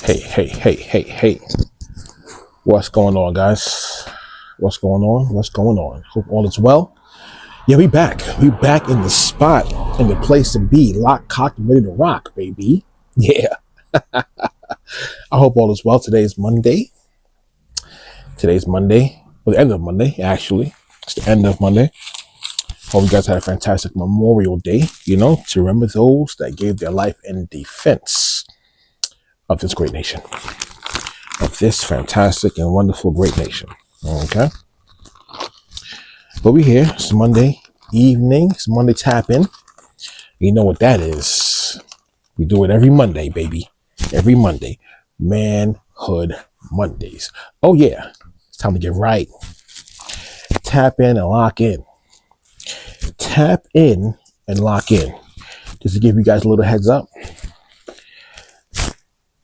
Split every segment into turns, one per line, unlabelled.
Hey. What's going on, guys? What's going on? Hope all is well. Yeah, we back. We back in the spot, in the place to be. Lock, cocked, and ready to rock, baby. Yeah. I hope all is well. Today's Monday. Well, the end of Monday, actually. It's the end of Monday. Hope you guys had a fantastic Memorial Day, to remember those that gave their life in defense of this great nation. Of this fantastic and wonderful great nation. Okay? But we're here. It's Monday evening. It's Monday tap in. You know what that is. We do it every Monday, baby. Every Monday. Manhood Mondays. Oh, yeah. It's time to get right. Tap in and lock in. Tap in and lock in. Just to give you guys a little heads up,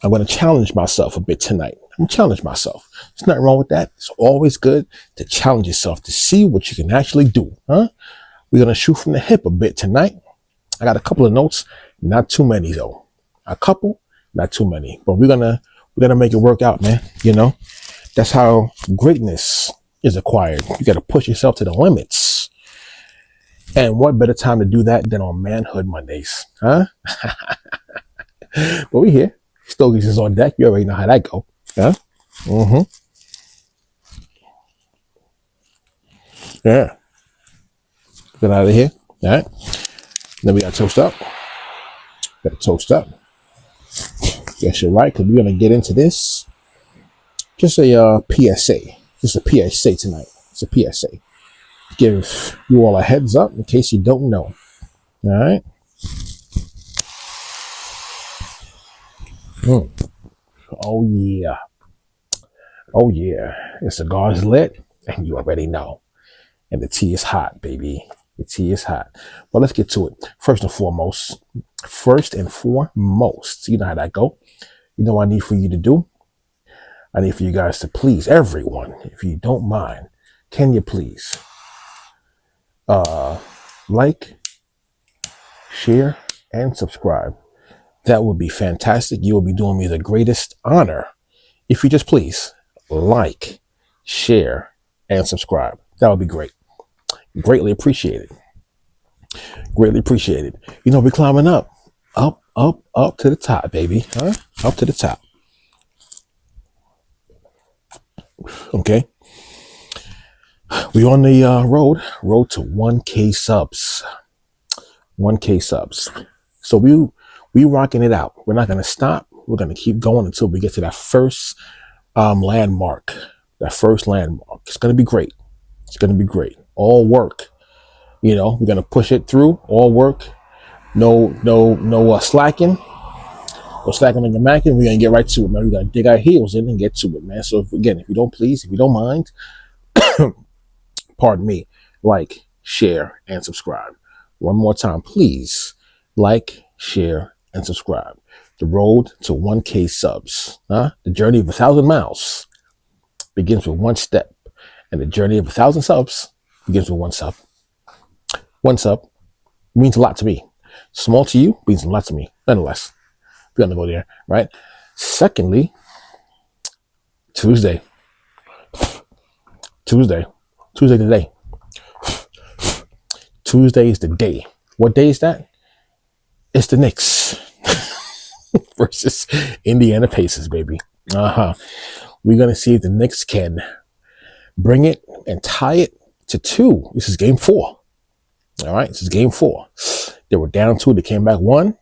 I'm going to challenge myself a bit tonight. I'm going to challenge myself. There's nothing wrong with that. It's always good to challenge yourself to see what you can actually do. We're going to shoot from the hip a bit tonight. I got a couple of notes, not too many though. A couple, not too many. But we're gonna make it work out, man. That's how greatness is acquired. You got to push yourself to the limits. And what better time to do that than on Manhood Mondays, But we here. Stogies is on deck. You already know how that go. Yeah. Yeah. Get out of here. All right. Then we got to toast up. Yes, you're right, because we're going to get into this. Just a PSA. Just a PSA tonight. It's a PSA. Give you all a heads up in case you don't know. All right. Oh yeah. The cigar's lit, and you already know. And the tea is hot, baby. The tea is hot. Well, let's get to it. First and foremost, you know how that go. You know what I need for you to do? I need for you guys to please, everyone, if you don't mind, can you please like, share, and subscribe? That would be fantastic. You will be doing me the greatest honor if you just please like, share, and subscribe. That would be great. Greatly appreciated. We're climbing up to the top, baby. Up to the top. Okay. We on the road to 1K subs. 1K subs. So we rocking it out. We're not going to stop. We're going to keep going until we get to that first landmark. It's going to be great. All work. We're going to push it through. All work. No slacking. No slacking and macking. We're going to get right to it, man. We're going to dig our heels in and get to it, man. So if you don't mind, pardon me, like, share, and subscribe. One more time, please. Like, share, and subscribe. The road to 1K subs. The journey of 1,000 miles begins with one step. And the journey of 1,000 subs begins with one sub. One sub means a lot to me. Small to you means a lot to me. Nonetheless, we're going to go there, right? Secondly, Tuesday today. Tuesday is the day. What day is that? It's the Knicks versus Indiana Pacers, baby. We're going to see if the Knicks can bring it and tie it to 2. This is game 4. All right. This is game 4. They were down 2. They came back 1.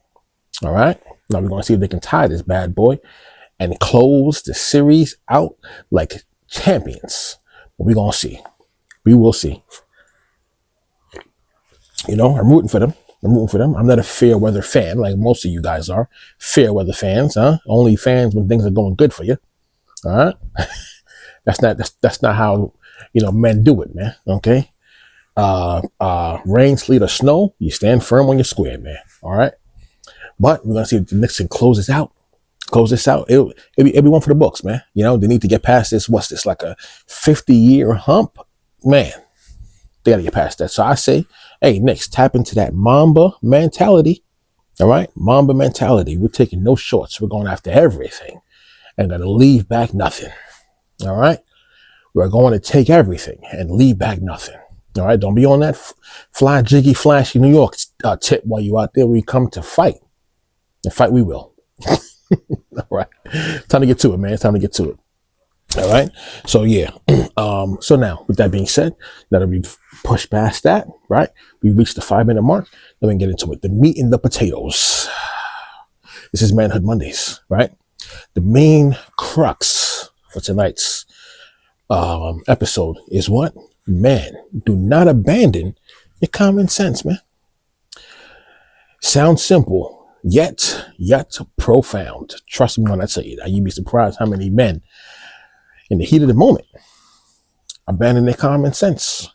All right. Now we're going to see if they can tie this bad boy and close the series out like champions. But we're going to see. We will see. I'm rooting for them. I'm not a fair weather fan like most of you guys are. Fair weather fans, Only fans when things are going good for you. All right. That's not how, men do it, man. Okay. Rain, sleet, or snow, you stand firm on your square, man. All right. But we're going to see if the Knicks can close this out. It'll be one for the books, man. They need to get past this. What's this, like a 50-year hump? Man, they got to get past that. So I say, hey, Knicks, tap into that Mamba mentality. All right. Mamba mentality. We're taking no shorts. We're going after everything. and gonna leave back nothing. All right. We're going to take everything and leave back nothing. All right. Don't be on that fly, jiggy, flashy New York tip while you out there. We come to fight, and fight we will. All right. Time to get to it, man. It's time to get to it. All right. So yeah. So now, with that being said, now that we've pushed past that, right? We reached the 5-minute mark. Let me get into it. The meat and the potatoes. This is Manhood Mondays, right? The main crux for tonight's episode is what? Man, do not abandon your common sense, man. Sounds simple, yet profound. Trust me when I say it. You'd be surprised how many men in the heat of the moment abandon their common sense.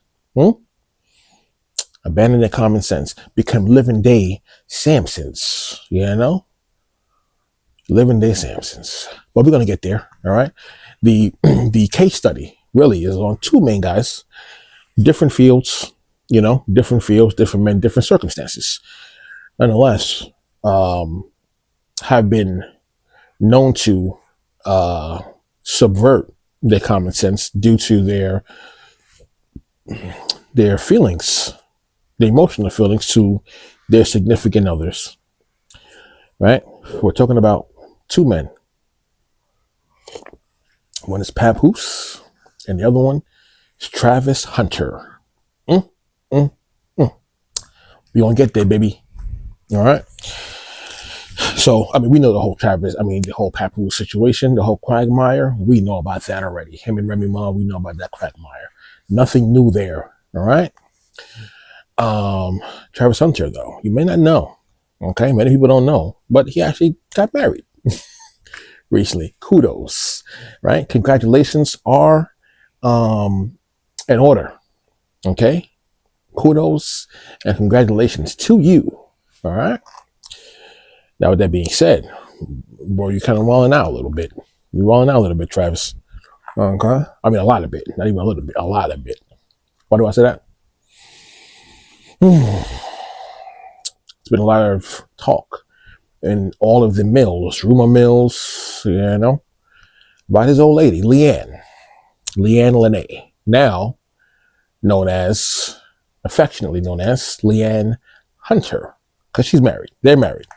Abandon their common sense. Become living day Samsons, you know? Living day Samsons. But we're going to get there, all right? The case study really is on two main guys, different fields, different fields, different men, different circumstances. Nonetheless, have been known to subvert their common sense due to their feelings, the emotional feelings to their significant others, right? We're talking about two men. One is Papoose, and the other one is Travis Hunter. We gonna get there, baby. All right. So, we know the whole the whole Papoose situation, the whole quagmire. We know about that already. Him and Remy Ma, we know about that quagmire. Nothing new there. All right. Travis Hunter, though, you may not know. Okay, many people don't know, but he actually got married recently. Kudos, right? Congratulations are in order. Okay, kudos and congratulations to you. All right. Now, with that being said, boy, you're kind of walling out a little bit. You're walling out a little bit, Travis. Okay, a lot of bit, not even a little bit, a lot of bit. Why do I say that? It's been a lot of talk in all of the mills, rumor mills, about his old lady, Leanne Lene, now affectionately known as Leanne Hunter, because she's married. They're married.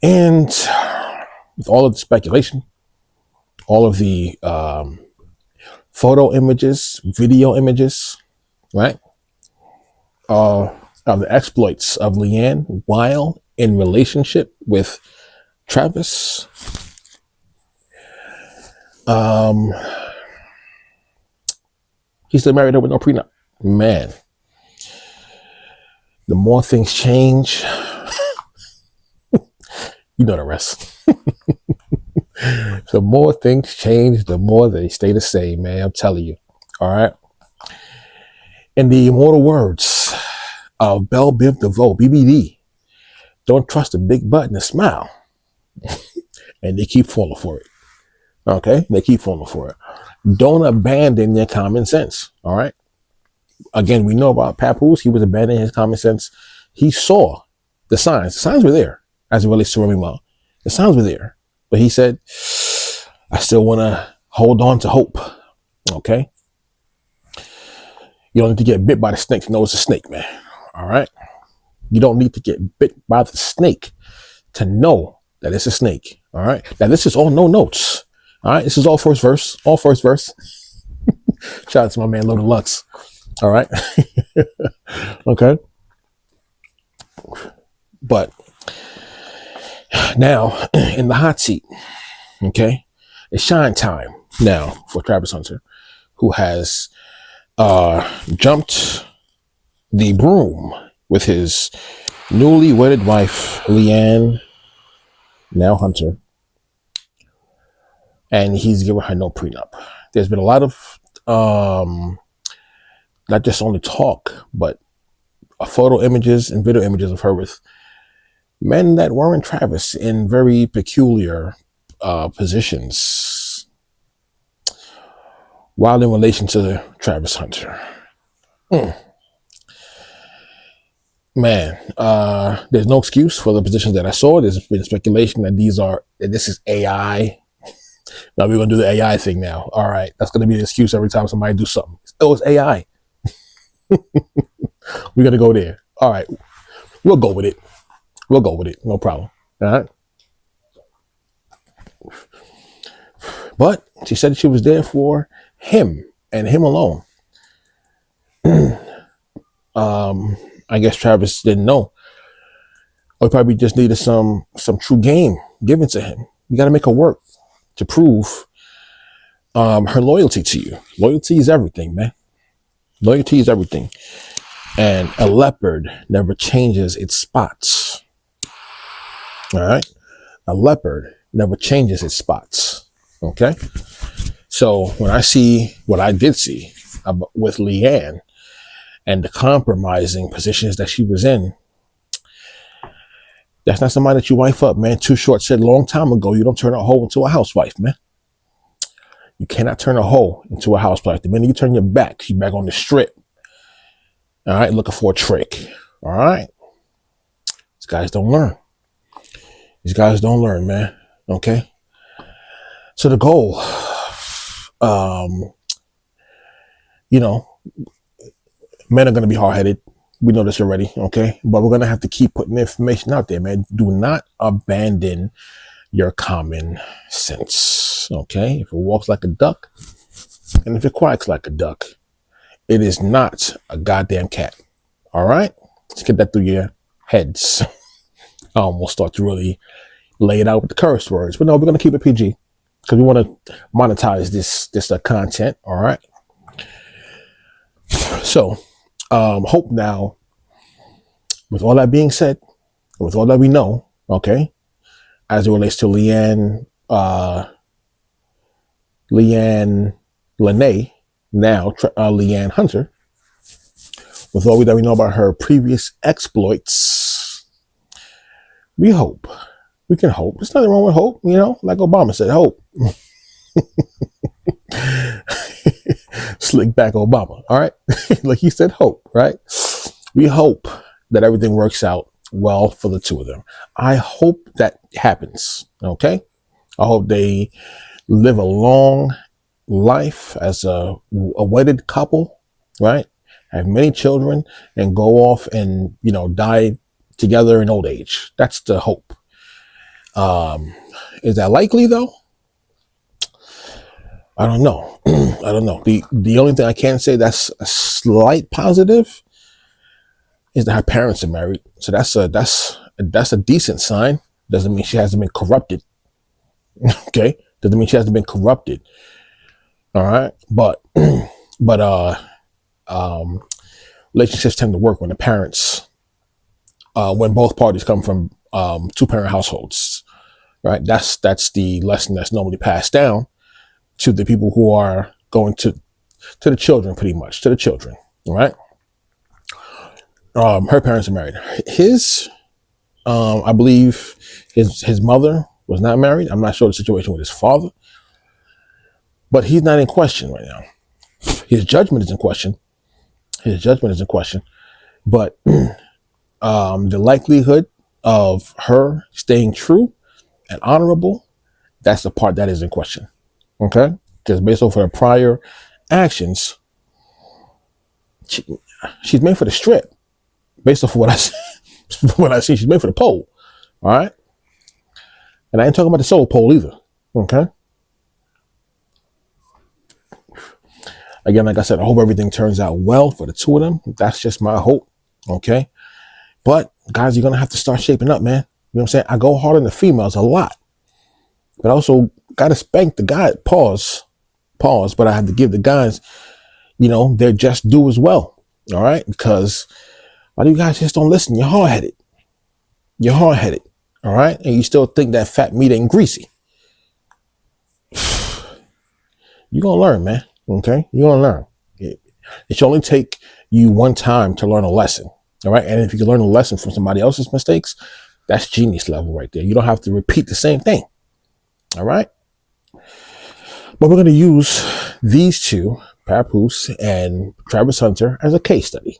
And with all of the speculation, all of the photo images, video images, right? Of the exploits of Leanne while in relationship with Travis. He's still married her with no prenup. Man, the more things change, you know the rest. The more things change, the more they stay the same, man. I'm telling you. All right. In the immortal words of Belle Biv DeVoe, BBD, don't trust a big butt and a smile. And they keep falling for it. Okay? They keep falling for it. Don't abandon your common sense. All right? Again, we know about Papoose. He was abandoning his common sense. He saw the signs. The signs were there as it relates to Remy Ma. The signs were there. But he said, I still want to hold on to hope. Okay? You don't need to get bit by the snake to know it's a snake, man. All right? You don't need to get bit by the snake to know that it's a snake. All right? Now, this is all no notes. All right? This is all first verse. All first verse. Shout out to my man, Loaded Lux. All right? Okay? But now, in the hot seat, okay, it's shine time now for Travis Hunter, who has jumped the broom with his newly wedded wife, Leanne, now Hunter, and he's given her no prenup. There's been a lot of, not just only talk, but photo images and video images of her with men that weren't Travis in very peculiar positions while in relation to Travis Hunter. Man, there's no excuse for the positions that I saw. There's been speculation that this is AI. Now we're gonna do the AI thing now. All right, that's gonna be the excuse every time somebody do something. Oh, it's AI. We're gonna go there. All right, we'll go with it. We'll go with it. No problem. All right. But she said she was there for him and him alone. I guess Travis didn't know, or probably just needed some true game given to him. You got to make her work to prove her loyalty to you. Loyalty is everything, man. Loyalty is everything. And a leopard never changes its spots. All right. A leopard never changes its spots. Okay. So when I see what I did see with Leanne and the compromising positions that she was in, that's not somebody that you wife up, man. Too Short said a long time ago, you don't turn a hoe into a housewife, man. You cannot turn a hoe into a housewife. The minute you turn your back, she's back on the strip. All right, looking for a trick. All right. These guys don't learn. These guys don't learn, man. Okay. So the goal, men are going to be hard-headed. We know this already, okay? But we're going to have to keep putting information out there, man. Do not abandon your common sense, okay? If it walks like a duck and if it quacks like a duck, it is not a goddamn cat, all right? Let's get that through your heads. I almost start to really lay it out with the curse words. But no, we're going to keep it PG because we want to monetize this content, all right? So, hope now, with all that being said, with all that we know, okay, as it relates to Leanne Lene, now Leanne Hunter, with all that we know about her previous exploits, we hope. We can hope. There's nothing wrong with hope, like Obama said, hope. Slick back Obama, all right? Like he said, hope, right? We hope that everything works out well for the two of them. I hope that happens, okay? I hope they live a long life as a wedded couple, right? Have many children and go off and, die together in old age. That's the hope. Is that likely though? I don't know. I don't know. The only thing I can say that's a slight positive is that her parents are married. So that's a decent sign. Doesn't mean she hasn't been corrupted. Okay? Doesn't mean she hasn't been corrupted. All right? But relationships tend to work when the parents when both parties come from two-parent households. Right? That's the lesson that's normally passed down to the people who are going to the children, pretty much, to the children, all right? Her parents are married. I believe his mother was not married. I'm not sure the situation with his father, but he's not in question right now. His judgment is in question. But the likelihood of her staying true and honorable, that's the part that is in question. Okay, because based off of her prior actions, she's made for the strip. Based off of what I see, she's made for the pole. All right, and I ain't talking about the solo pole either. Okay. Again, like I said, I hope everything turns out well for the two of them. That's just my hope. Okay, but guys, you're gonna have to start shaping up, man. You know what I'm saying? I go hard on the females a lot, but I also gotta spank the guy. Pause. But I have to give the guys, their just due as well. All right, because a lot of you guys just don't listen. You're hard-headed. All right, and you still think that fat meat ain't greasy. You're gonna learn, man. Okay, you're gonna learn. It should only take you one time to learn a lesson. All right, and if you can learn a lesson from somebody else's mistakes, that's genius level right there. You don't have to repeat the same thing. All right. But we're going to use these two, Papoose and Travis Hunter, as a case study.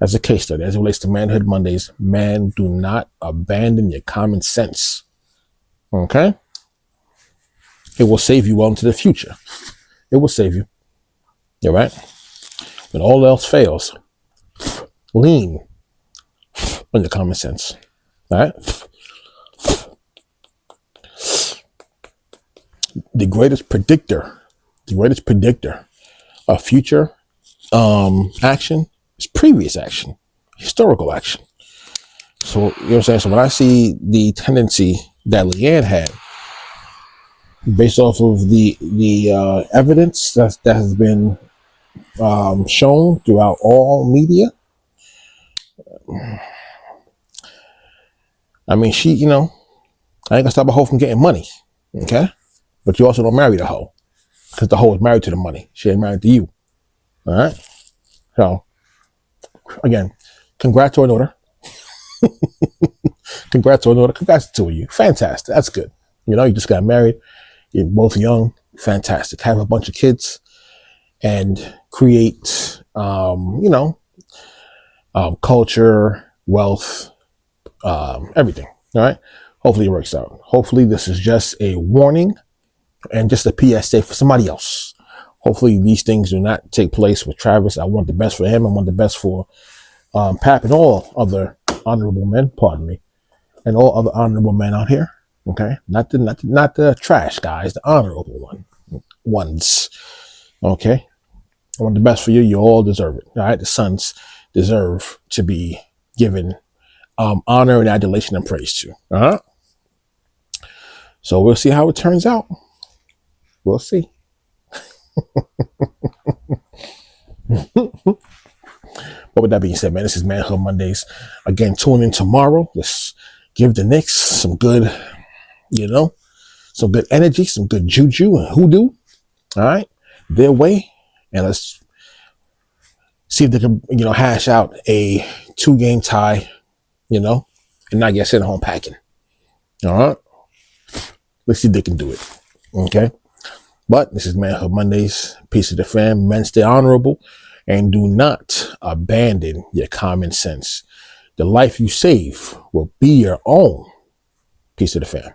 as a case study, as it relates to Manhood Mondays, man, do not abandon your common sense. Okay? It will save you well into the future. It will save you. All right? When all else fails, lean on your common sense. All right? The greatest predictor of future action is previous action, historical action. So, you know what I'm saying? So when I see the tendency that Leanne had, based off of the evidence that has been shown throughout all media, I mean, she, I ain't gonna stop a hoe from getting money, okay? But you also don't marry the hoe, because the hoe is married to the money. She ain't married to you, all right? So, again, congrats to her daughter. Congrats to her daughter. Congrats to the two of you. Fantastic. That's good. You just got married. You're both young. Fantastic. Have a bunch of kids and create, culture, wealth, everything. All right. Hopefully it works out. Hopefully this is just a warning and just a PSA for somebody else. Hopefully these things do not take place with Travis. I want the best for him. I want the best for Pap and all other honorable men, pardon me, and all other honorable men out here. Okay, not the trash guys, the honorable ones. Okay, I want the best for you. You all deserve it. All right, the sons deserve to be given honor and adulation and praise to. So we'll see how it turns out. We'll see. But with that being said, man, this is Manhood Mondays. Again, tune in tomorrow. Let's give the Knicks some good, some good energy, some good juju and hoodoo. All right, their way, and let's see if they can, hash out a 2-game tie, and not get sent home packing. All right, let's see if they can do it. Okay, but this is Manhood Mondays. Peace to the fam. Men, stay honorable. And do not abandon your common sense. The life you save will be your own. Peace to the fam.